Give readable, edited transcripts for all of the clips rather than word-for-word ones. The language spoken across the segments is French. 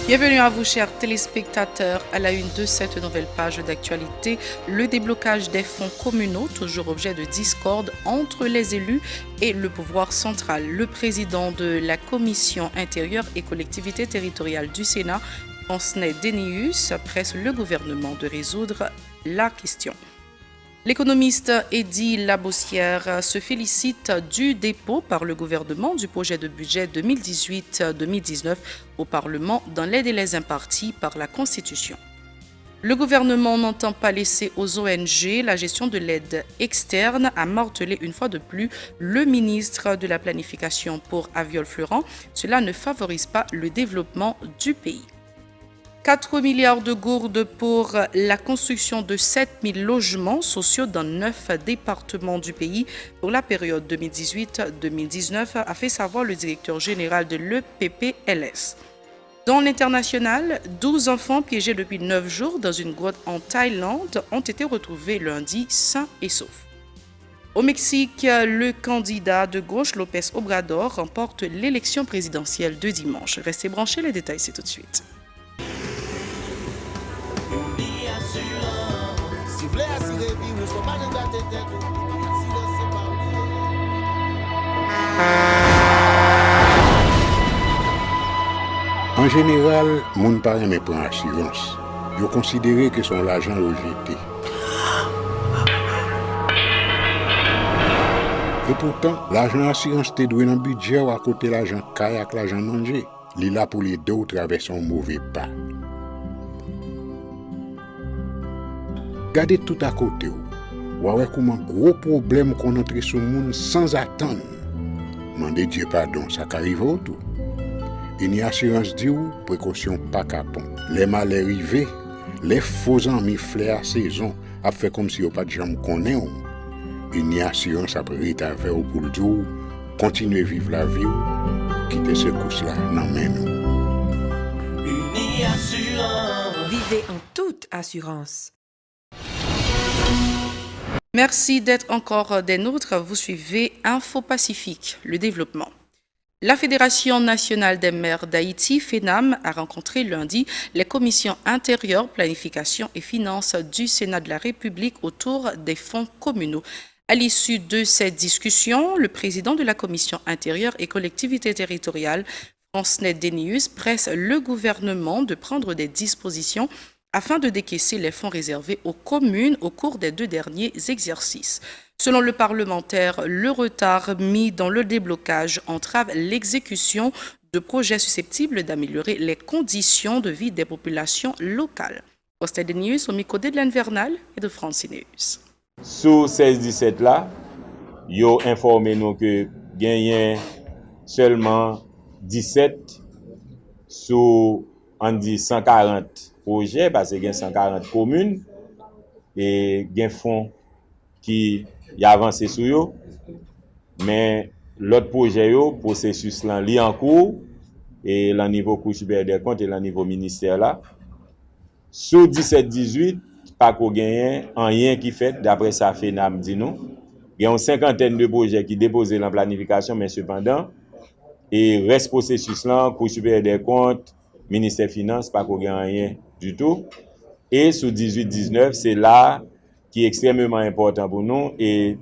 Bienvenue à vous, chers téléspectateurs, à la une de cette nouvelle page d'actualité. Le déblocage des fonds communaux, toujours objet de discorde entre les élus et le pouvoir central. Le président de la Commission intérieure et collectivité territoriale du Sénat, Francnet Dénéus, presse le gouvernement de résoudre la question. L'économiste Eddy Labossière se félicite du dépôt par le gouvernement du projet de budget 2018-2019 au Parlement dans les délais impartis par la Constitution. Le gouvernement n'entend pas laisser aux ONG la gestion de l'aide externe, a martelé une fois de plus le ministre de la Planification pour Aviol-Fleuran. Cela ne favorise pas le développement du pays. 4 milliards de gourdes pour la construction de 7000 logements sociaux dans 9 départements du pays pour la période 2018-2019, a fait savoir le directeur général de l'EPPLS. Dans l'international, 12 enfants piégés depuis 9 jours dans une grotte en Thaïlande ont été retrouvés lundi sains et saufs. Au Mexique, le candidat de gauche López Obrador remporte l'élection présidentielle de dimanche. Restez branchés, les détails c'est tout de suite. En général, moun pa reme pran assurance. Yo considéré que son l'argent yo jeté. Et pourtant, l'argent assurance te doué dans budget ou à côté l'argent caille avec l'argent manger. Li là pour les deux traverser un mauvais pas. Gardez tout à côté ou. Ouais comment gros problème qu'on entre sur monde sans attendre. Mandez Dieu pardon, ça qu'arrive au tout. Une assurance dit ou précaution pas capon. Les malheurs arrivés, les faux amis flair à saison a fait comme si on pas de jambe connaît ou. Une assurance après rétaver ou pour le dire continuer vivre la vie ou quitter ce course là nan men nous. Une assurance. Vivez en toute assurance. Merci d'être encore des nôtres. Vous suivez Info Pacifique, le développement. La Fédération nationale des maires d'Haïti, FENAM, a rencontré lundi les commissions intérieures, planification et finances du Sénat de la République autour des fonds communaux. À l'issue de cette discussion, le président de la commission intérieure et collectivité territoriale, Francnet Dénéus, presse le gouvernement de prendre des dispositions afin de décaisser les fonds réservés aux communes au cours des 2 derniers exercices. Selon le parlementaire, le retard mis dans le déblocage entrave l'exécution de projets susceptibles d'améliorer les conditions de vie des populations locales. Francnet Dénéus au micro d'Edlaine Vernal et de Francineus. Sous 16-17 là, yo informé nous que gagné seulement 17 sous on dit 140 projets parce que y a 140 communes et y a fonds qui y avancé sur yo mais l'autre projet yo processus là li en cours et le niveau Cour supérieure des comptes et le niveau ministère là sous 17-18 pas qu'on gagne rien qui fait d'après ça FENAM dit nous il y a une cinquantaine de projets qui déposés dans planification mais cependant et reste processus là Cour supérieure des comptes ministère finance pas qu'on gagne rien du tout et sous 18-19 c'est là qui est extrêmement important pour nous et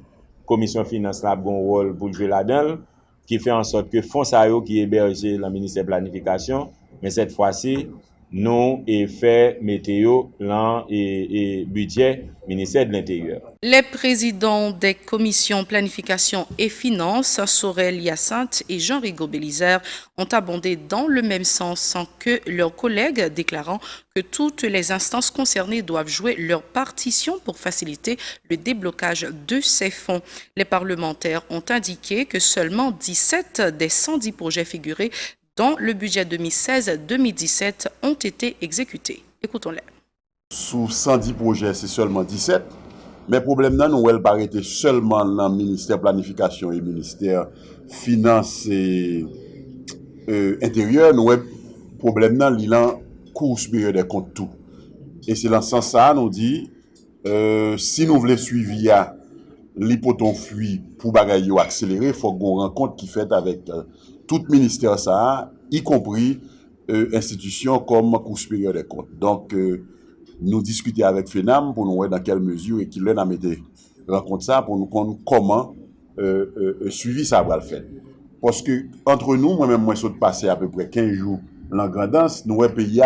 commission finance là a un rôle pour jouer là-dedans qui fait en sorte que fonds ça qui hébergé le ministère planification mais cette fois-ci nous et fait météo là et budget ministère de l'Intérieur. Les présidents des commissions planification et finances, Sorel Hyacinthe et Jean-Rigaud Bélizaire, ont abondé dans le même sens que leurs collègues, déclarant que toutes les instances concernées doivent jouer leur partition pour faciliter le déblocage de ces fonds. Les parlementaires ont indiqué que seulement 17 des 110 projets figurés dans le budget 2016-2017 ont été exécutés. Écoutons-les. Sous 110 projets, c'est seulement 17. Mais le problème, nous ne pas arrêter seulement dans le ministère planification et ministère finance et intérieur. Nous le problème, il y a un cours supérieur des comptes tout. Et c'est dans ce sens ça, nous dit, si nous voulons suivre l'hypothèse fuit pour bagaille accélérer, il faut qu'on rencontre qui fait avec tout ministère ça, y compris institutions comme Cour supérieure des comptes. Donc, nous discuter avec FENAM pour nous voir dans quelle mesure et qu'il a mis rencontre ça pour nous comprendre comment suivi ça va le faire. Parce que entre nous, moi-même, moi, je suis passé à peu près 15 jours en grandance, nous, le pays,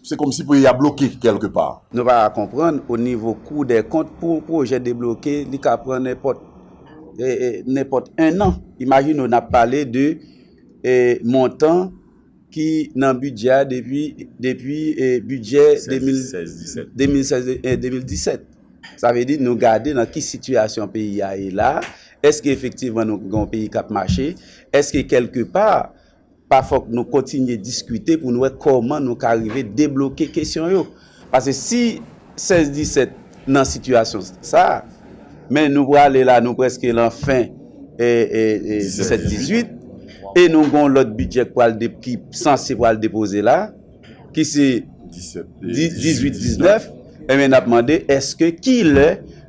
c'est comme si le pays a bloqué quelque part. Nous allons comprendre au niveau coût des comptes pour projet débloqué, il peut prendre n'importe un an. Imagine, on a parlé de montant qui dans le budget depuis budget 2016-2017. Ça veut dire nous garder dans quelle situation le pays est là. Est-ce qu'effectivement nous avons un pays qui a marché? Est-ce que quelque part, parfois nous continuons de discuter pour nous voir comment nous arriver à débloquer la question? Parce que si 16-17 dans la situation ça, mais nous allons aller là, nous presque l'enfin 17-18, et nous avons l'autre budget qui est censé pour le déposer là, qui c'est 18-19, et bien nous avons demandé est-ce que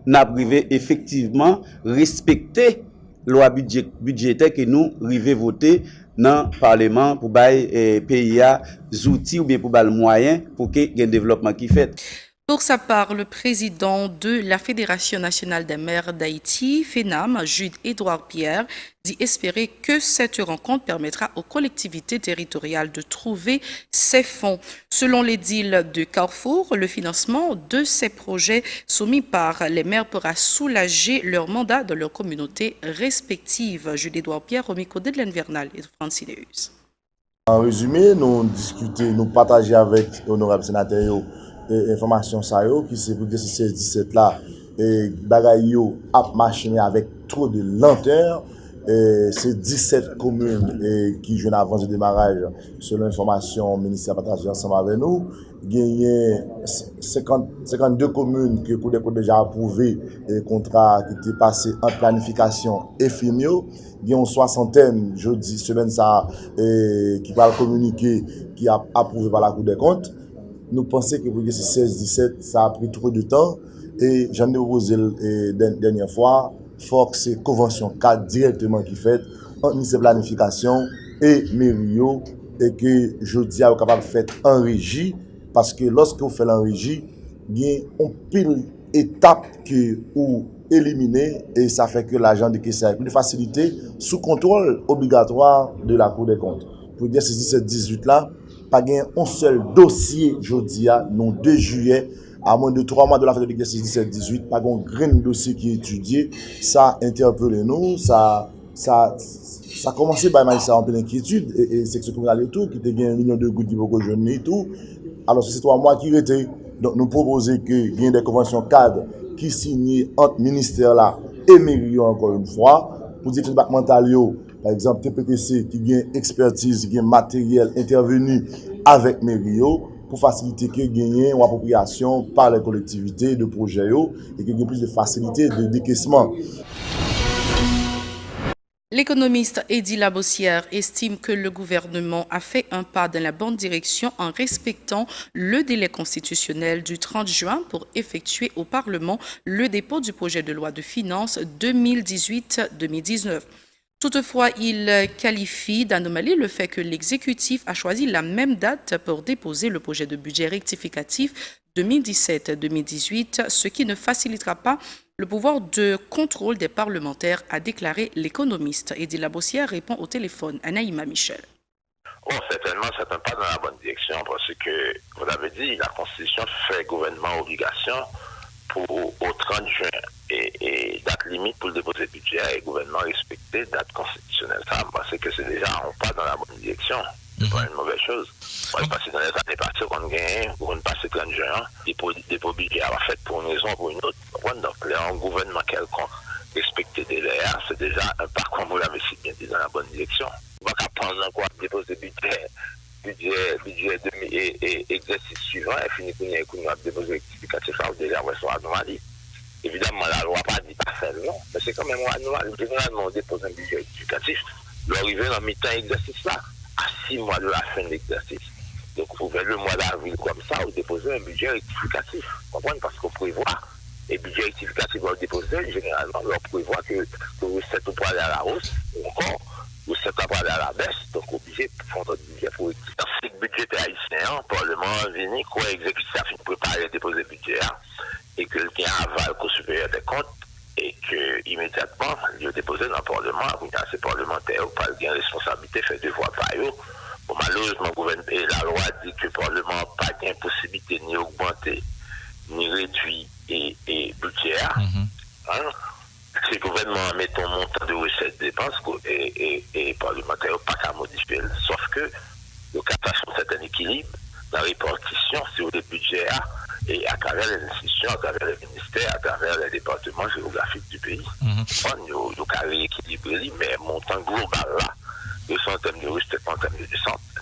n'a privé effectivement respecter loi budgétaire que nous arrivons voter dans le Parlement pour bailler pays outils ou bien pour bailler moyens pour qu'il y ait un développement qui fait. Pour sa part, le président de la Fédération nationale des maires d'Haïti, FENAM, Jude-Édouard Pierre, dit espérer que cette rencontre permettra aux collectivités territoriales de trouver ces fonds. Selon l'édile de Carrefour, le financement de ces projets soumis par les maires pourra soulager leur mandat dans leur communauté respective. Jude-Édouard Pierre, au micro d'Edlène Vernal et de Francineus. En résumé, nous discuter, nous partager avec l'honorable sénateur information ça yo qui c'est pour que ce 16-17 là et bagay yo a marché avec trop de lenteur et c'est 17 communes qui jouent en avance de démarrage selon l'information ministère partagé ensemble avec nous gagné 52 communes que pour des codes déjà approuvé et contrat qui était passé en planification et FIMIO il y a une soixantaine jeudi semaine ça qui va communiquer qui a approuvé par la Cour des comptes. Nous pensons que pour ce 16-17, ça a pris trop de temps et j'en ai proposé la dernière fois, il faut que c'est convention cadre directement qui fait entre ministère de planification et Mério et que je dis à vous capable de faire en régie parce que lorsque vous faites en régie, il y a une pile d'étapes que vous éliminez et ça fait que l'agent de caisse a plus de facilité sous contrôle obligatoire de la Cour des comptes. Pour dire ce 17-18 là, pas un seul dossier jeudi non 2 juillet à moins de 3 mois de la fête de l'exercice 17-18 pas un grand dossier qui est étudié ça interpelle nous ça commencé par ça en pleine inquiétude et section communale et tout qui était 1 million de gouttes qui beaucoup jeunes et tout alors c'est 3 mois qui étaient donc nous proposer que il y ait des conventions cadres qui signent entre ministère là et mairie encore une fois pour dire que le départemental par exemple, TPTC qui a expertise, qui a matériel intervenu avec Mério pour faciliter que gagne une appropriation par les collectivités de projets et qu'il y ait plus de facilité de décaissement. L'économiste Eddy Labossière estime que le gouvernement a fait un pas dans la bonne direction en respectant le délai constitutionnel du 30 juin pour effectuer au Parlement le dépôt du projet de loi de finances 2018-2019. Toutefois, il qualifie d'anomalie le fait que l'exécutif a choisi la même date pour déposer le projet de budget rectificatif 2017-2018, ce qui ne facilitera pas le pouvoir de contrôle des parlementaires, a déclaré l'économiste. Eddy Labossière répond au téléphone à Naïma Michel. Bon, certainement, c'est un pas dans la bonne direction parce que, vous l'avez dit, la Constitution fait gouvernement obligation au 30 juin et date limite pour le dépôt du budget et le gouvernement respecter date constitutionnelle. Ça, parce que c'est déjà un pas dans la bonne direction. C'est pas une mauvaise chose. Parce que dans les années passées, on gagne, pour une passée 30 juin, dépôt budget a fait pour une raison ou pour une autre. Donc, là, un gouvernement quelconque respecter des délais, c'est déjà un pas, comme vous l'avez si bien dit, dans la bonne direction. On va prendre quoi, déposer budget et exercice suivant, et finir qu'on a déposé rectificatif, ça, déjà, on va soit anomalie. Évidemment, la loi n'a pas dit pas faire, non, mais c'est quand même anormal. Généralement, on dépose un budget rectificatif, l'arrivée dans mi-temps exercice là, à 6 mois de la fin de l'exercice. Donc, vous pouvez le mois d'avril comme ça, vous déposez un budget rectificatif. Vous comprenez? Parce qu'on prévoit, et budget rectificatif, vous déposez, généralement, on prévoit que vous êtes au poil à la hausse, ou encore, recettes à aller à la baisse, donc obligé de faire un budget pour le budget haïtien, le Parlement venu, quoi, exécutif a fini de préparer, déposer le budget, et que le gain aval qu'au supérieur des comptes, et que immédiatement, il a déposé dans le Parlement, ces parlementaires, pas de responsabilité, fait devoir par eux. Bon, malheureusement, la loi dit que le Parlement n'a pas d'impossibilité ni augmenter, ni réduire et budgétaire. Si le gouvernement met un montant de recettes dépenses et les parlementaires n'ont pas qu'à modifier, sauf que le cas de certain équilibre dans la répartition sur les budgets et à travers les institutions, à travers les ministères, à travers les départements géographiques du pays. Nous avons rééquilibré, mais le montant global là, en termes de recettes, en termes de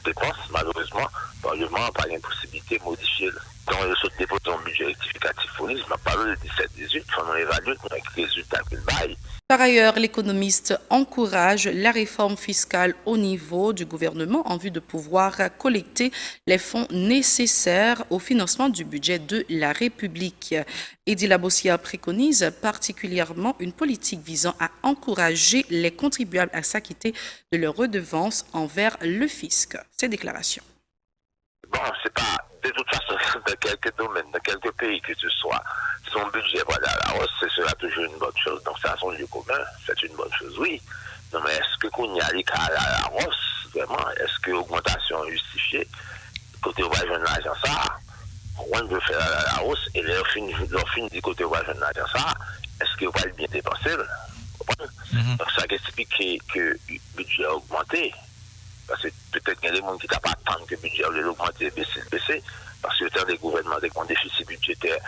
dépenses, malheureusement, le Parlement n'a pas l'impossibilité de modifier. Quand le saut dépose un budget rectificatif pour l'ISM, on parle de 17-18, il faut évaluer avec les résultats qu'il baille. Par ailleurs, l'économiste encourage la réforme fiscale au niveau du gouvernement en vue de pouvoir collecter les fonds nécessaires au financement du budget de la République. Eddy Labossia préconise particulièrement une politique visant à encourager les contribuables à s'acquitter de leurs redevances envers le fisc. Ces déclarations. Bon, c'est pas, de toute façon, dans quelques domaines, dans quelques pays que ce soit, son budget va aller à la hausse, c'est cela toujours une bonne chose. Donc, ça a son lieu commun, c'est une bonne chose, oui. Non, mais est-ce que qu'on y allait à la hausse, vraiment? Est-ce que l'augmentation est justifiée? Côté on va joindre l'argent, ça, on veut faire à la hausse, et leur fin du côté on va joindre l'argent, ça, est-ce qu'on va le bien dépenser? Donc, ça explique que le budget a augmenté. Parce que peut-être qu'il y a des gens qui n'ont pas attendu que le budget a augmenté, baisser. Parce que le temps des gouvernements, avec un déficit budgétaire,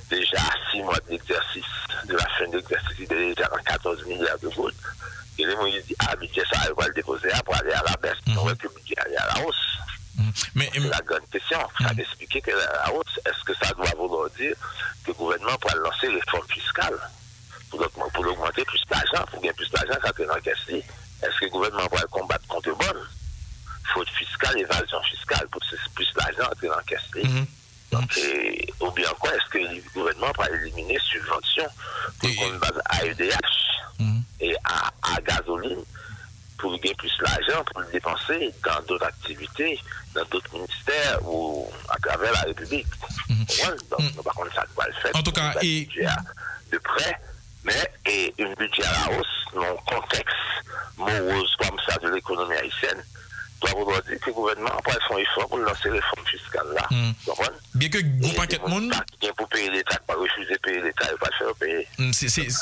déjà à 6 mois de l'exercice, de la fin de l'exercice, il est déjà dans 14 milliards de gouttes. Et les gens ils disent, le budget, ça va le déposer pour aller à la baisse. Donc, que le budget aille à la hausse. Mais c'est la grande question. Ça va expliquer que la hausse, est-ce que ça doit vouloir dire que le gouvernement pourra lancer les réformes fiscales pour augmenter plus d'argent, pour gagner plus d'argent, ça peut encaisser. Est-ce que le gouvernement pourra combattre contre le bon? Fraude fiscale, évasion fiscale, pour plus d'argent entrer dans la caisse. Donc, ou bien quoi, est-ce que le gouvernement va éliminer subventions pour qu'on base à EDH et à gasoline pour gagner plus d'argent, pour le dépenser dans d'autres activités, dans d'autres ministères ou à travers la République. Donc, par contre, ça doit le faire. En tout cas, de près, mais une budget à la hausse, dans un contexte morose comme ça de l'économie haïtienne, doit vouloir dire que le gouvernement n'a pas fait un effort pour lancer les réformes fiscales là. Bien que gros paquet de monde. Pour payer l'État, pas refuser de payer l'État et pas le faire payer.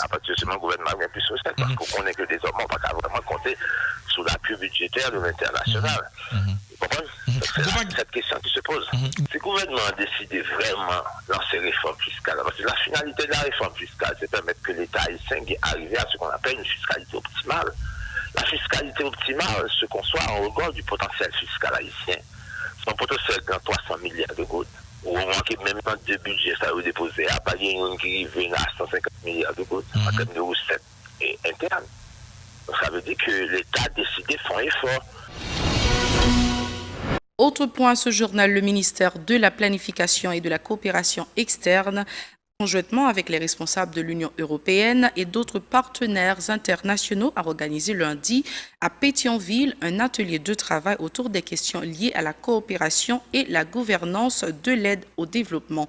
À partir de ce moment, le gouvernement vient plus recette parce qu'on connaît que désormais, on ne peut pas vraiment compter sur l'appui budgétaire de l'international. Vous comprenez? C'est cette question qui se pose. Si le gouvernement a décidé vraiment de lancer les réformes fiscales, parce que la finalité de la réforme fiscale, c'est de permettre que l'État haïtien arrive à ce qu'on appelle une fiscalité optimale. La fiscalité optimale se conçoit en regard du potentiel fiscal haïtien. Son potentiel est dans 300 milliards de gouttes. Ou on manque même dans deux budgets, ça va déposer à pas une qui vient à 150 milliards de gouttes en termes de recettes internes. Donc ça veut dire que l'État a décidé de faire un effort. Autre point à ce journal, le ministère de la Planification et de la Coopération externe, conjointement avec les responsables de l'Union européenne et d'autres partenaires internationaux, a organisé lundi à Pétionville un atelier de travail autour des questions liées à la coopération et la gouvernance de l'aide au développement.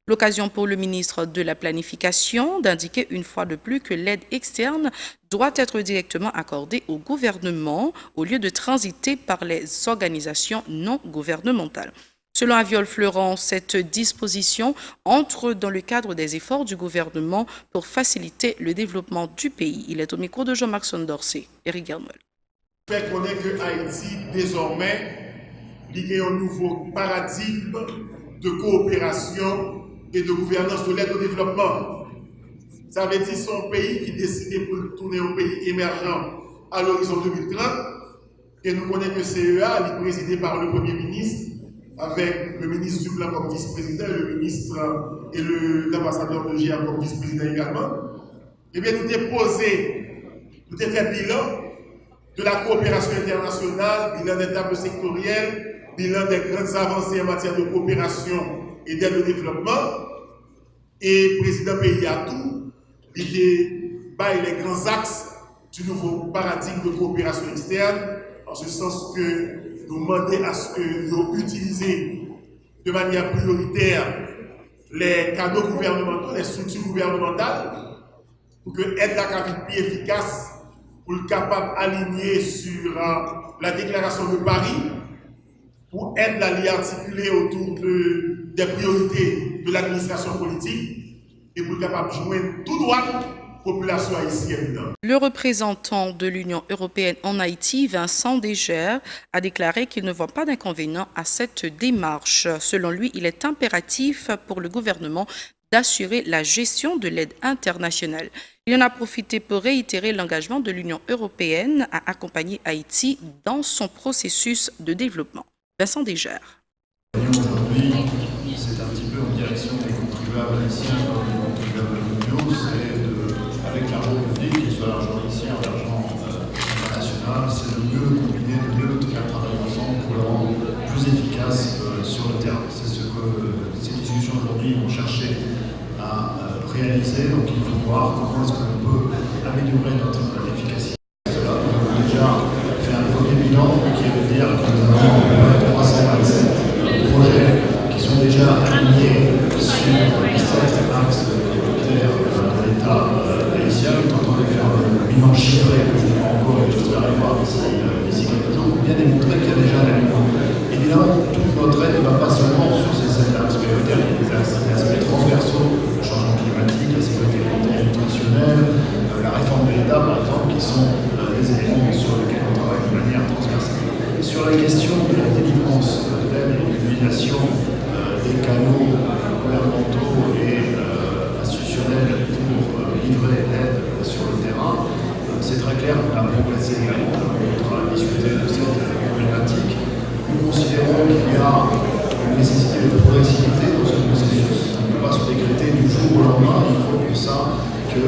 L'occasion pour le ministre de la Planification d'indiquer une fois de plus que l'aide externe doit être directement accordée au gouvernement au lieu de transiter par les organisations non gouvernementales. Selon Aviol Fleuran, cette disposition entre dans le cadre des efforts du gouvernement pour faciliter le développement du pays. Il est au micro de Jean-Marc Sondorcé. Éric Gernouel. Fait qu'on est que Haïti, désormais, il y a un nouveau paradigme de coopération et de gouvernance de l'aide au développement. Ça veut dire son pays qui décide pour tourner au pays émergent à l'horizon 2030. Et nous connaissons que CEA est présidé par le Premier ministre, avec le ministre du Plan comme vice-président, le ministre et l'ambassadeur de GIA comme vice-président également. Eh bien, nous avons posé, nous avons fait bilan de la coopération internationale, bilan des tables sectorielles, bilan des grandes avancées en matière de coopération et d'aide au développement. Et le président pays a tout, il a les grands axes du nouveau paradigme de coopération externe, en ce sens que nous demandons à ce que nous utilisions de manière prioritaire les canaux gouvernementaux, les structures gouvernementales, pour que l'aide la plus efficace, pour le capable d'aligner sur la déclaration de Paris, pour aider à l'y articuler autour des priorités de l'administration politique et pour le capable de joindre tout droit population haïtienne. Le représentant de l'Union européenne en Haïti, Vincent Degers, a déclaré qu'il ne voit pas d'inconvénient à cette démarche. Selon lui, il est impératif pour le gouvernement d'assurer la gestion de l'aide internationale. Il en a profité pour réitérer l'engagement de l'Union européenne à accompagner Haïti dans son processus de développement. Vincent Degers. Aujourd'hui, c'est un petit peu en direction des contribuables haïtiens, des contribuables mondiaux, c'est avec l'argent public, qu'il soit l'argent haïtien ou l'argent international, c'est de mieux combiner, de mieux faire travailler ensemble pour le rendre plus efficace sur le terrain. C'est ce que ces discussions aujourd'hui ont cherché à réaliser. Donc il faut voir comment est-ce qu'on peut améliorer notre efficacité. Cela, nous avons déjà fait un premier bilan qui veut dire que nous avons 327 projets qui sont déjà alignés sur les 7 axes prioritaires de l'État haïtien. Nous tentons de faire un bilan chiffré encore, et j'espère y voir d'ici quelques jours, pour bien démontrer qu'il y a déjà un alignement. Évidemment, toute notre aide ne va pas seulement sur ces 7 axes prioritaires, il y a des aspects transversaux, le changement climatique, la sécurité alimentaire et nutritionnelle, la réforme de l'État, par exemple, qui sont des éléments sur lesquels on travaille de manière transversale. Et sur la question de la délivrance de l'aide et de l'utilisation des canaux gouvernementaux et institutionnels pour livrer l'aide sur le terrain, c'est très clair, on a progressé également, on a discuté de cette problématique. Nous considérons qu'il y a une nécessité de progressivité dans ce processus. On ne peut pas se décréter du jour au lendemain. Il faut pour ça que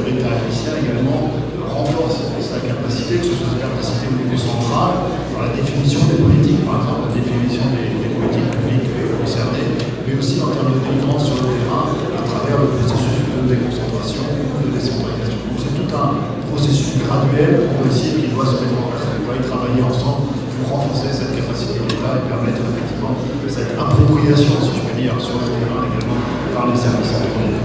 l'État haïtien également renforce sa capacité, que ce soit sa capacité au niveau central, dans la définition des politiques, par exemple, la définition des politiques publiques concernées, mais aussi en termes de délivrance sur le terrain à travers le processus de déconcentration ou de décentralisation. Donc c'est tout un processus graduel, progressif, qui doit se mettre en place. On doit y travailler ensemble pour renforcer cette capacité de l'État et permettre effectivement cette appropriation, si je peux dire, sur le terrain également par les services autonome.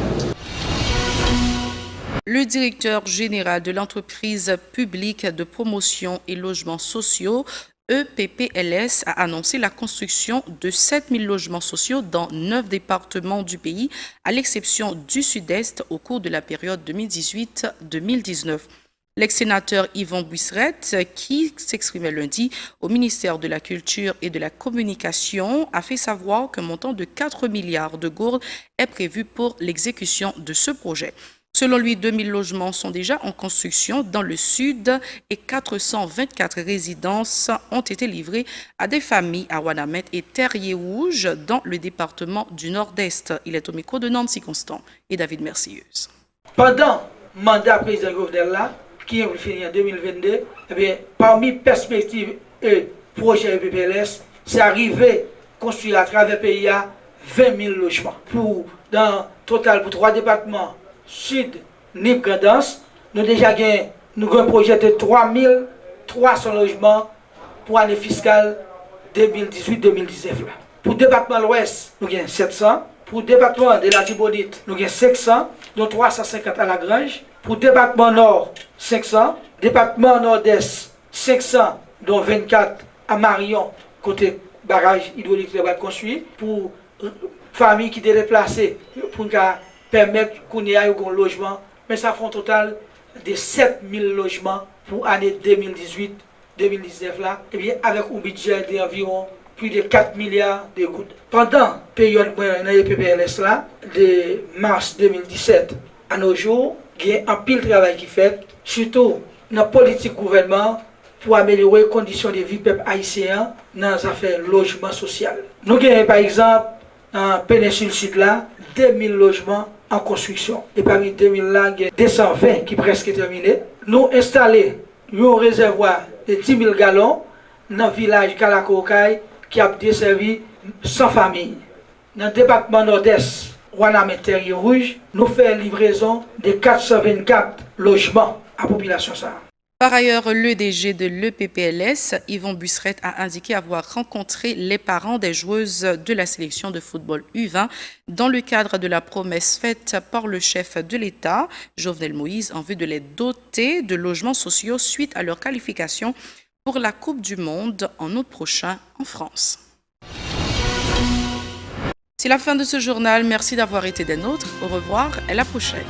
Le directeur général de l'entreprise publique de promotion et logements sociaux, EPPLS, a annoncé la construction de 7000 logements sociaux dans 9 départements du pays, à l'exception du Sud-Est au cours de la période 2018-2019. L'ex-sénateur Yvon Buisseret, qui s'exprimait lundi au ministère de la Culture et de la Communication, a fait savoir qu'un montant de 4 milliards de gourdes est prévu pour l'exécution de ce projet. Selon lui, 2000 logements sont déjà en construction dans le sud et 424 résidences ont été livrées à des familles à Ouanamet et Terrier-Rouge dans le département du Nord-Est. Il est au micro de Nancy Constant et David Mercieuse. Pendant le mandat président Gouverneur là, qui est fini en 2022, eh bien, parmi perspectives et projets EPPLS, c'est arrivé à construire à travers le pays 20 000 logements. Dans total, pour 3 départements, Sud, Nip, Grandance, nous déjà avons un projet de 3300 logements pour l'année fiscale 2018-2019. Pour le département de l'Ouest, nous avons 700. Pour le département de la Tibonite, nous avons 500, dont 350 à la Grange. Pour le département Nord, 500. Département Nord-Est, 500, dont 24 à Marion, côté barrage hydraulique qui va être construit. Pour familles qui sont déplacées, pour permettre qu'on ait un logement. Mais ça fait un total de 7000 logements pour l'année 2018-2019 là. Et bien avec un budget d'environ plus de 4 milliards de gouttes. Pendant la période de PPLS là, de mars 2017 à nos jours, il y a un pile de travail qui fait, surtout dans la politique gouvernement, pour améliorer les conditions de vie du peuple haïtien dans les affaires logement social. Nous avons par exemple, dans la péninsule sud là, 2000 logements en construction. Et parmi 2000 là, il y a 220 qui sont presque terminés. Nous installons un réservoir de 10 000 gallons dans le village Kalakokay qui a desservi 100 familles. Dans le département nord-est, Ouanamet Terrier Rouge, nous faisons livraison de 424 logements à la population. Par ailleurs, le DG de l'EPPLS, Yvon Busseret, a indiqué avoir rencontré les parents des joueuses de la sélection de football U20 dans le cadre de la promesse faite par le chef de l'État, Jovenel Moïse, en vue de les doter de logements sociaux suite à leur qualification pour la Coupe du Monde en août prochain en France. C'est la fin de ce journal. Merci d'avoir été des nôtres. Au revoir et à la prochaine.